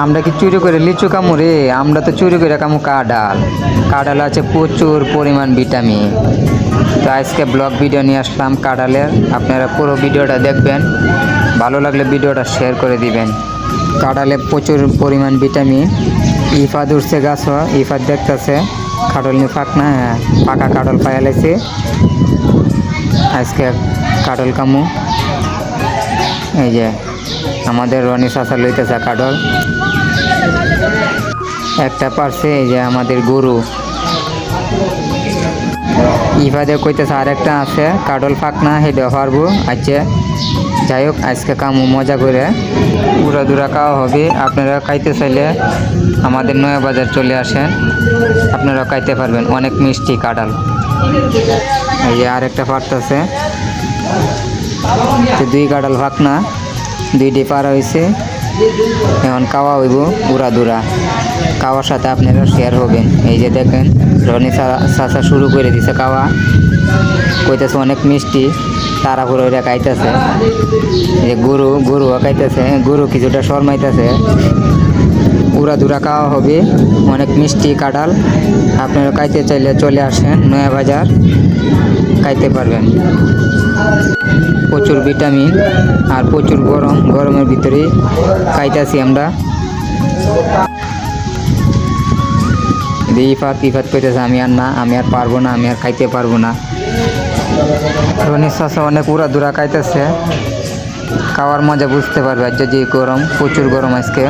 আমরা কি চুরি করে লিচু কামু রে? আমরা তো চুরি করে কামু কাঁঠাল। কাঁঠাল আছে প্রচুর পরিমাণ ভিটামিন। তো আজকে ব্লগ ভিডিও নিয়ে আসলাম কাঁঠালের। আপনারা পুরো ভিডিওটা দেখবেন, ভালো লাগলে ভিডিওটা শেয়ার করে দিবেন। কাঁঠালে প্রচুর পরিমাণ ভিটামিন। ইফাদ উঠছে গাছ, ইফাদ দেখতেছে কাঁঠাল নিয়ে ফাঁক না, হ্যাঁ পাকা কাঁঠাল পাইয়ালাইছে। আজকে কাঁঠাল কামু। এই যে আমাদের রনি চাচা লইতেছে কাঁঠাল, একটা পারছে। এই যে আমাদের গরু ইফাদে কইতেছে আর একটা আছে কাঁঠাল ফাঁক না, হেঁটে পারবো। আচ্ছা যাই হোক, আজকে কামু মজা করে পুরা দুরা খাওয়া হবে। আপনারা খাইতে চাইলে আমাদের নয়া বাজার চলে আসেন, আপনারা খাইতে পারবেন। অনেক মিষ্টি কাঁঠাল। এই যে আরেকটা পারতেছে, দুই কাঁঠাল ফাঁক না, দুইটি পারা হয়েছে। এখন খাওয়া হইব উড়া দুরা। খাওয়ার সাথে আপনারা শেয়ার হবেন। এই যে দেখেন রনি চাচা শুরু করে দিছে খাওয়া, কইতেছে অনেক মিষ্টি, তাড়াহুড়ো ওইটা খাইতেছে। এই যে গরু খাইতেছে, গরু কিছুটা শর্মাইতেছে। উড়া দুরা খাওয়া হবে, অনেক মিষ্টি কাঁঠাল। আপনারা খাইতে চাইলে চলে আসেন নয়া বাজার, খাইতে পারবেন। প্রচুর ভিটামিন আর প্রচুর গরমের ভিতরে খাইতেছি আমরা। ইফাত কইতেছে আমি আর পারবো না, আমি আর খাইতে পারবো না। রনি চাচা অনেক উড়া দুরা খাইতেছে, খাওয়ার মজা বুঝতে পারবে। আজ যে গরম, প্রচুর গরম আজকে।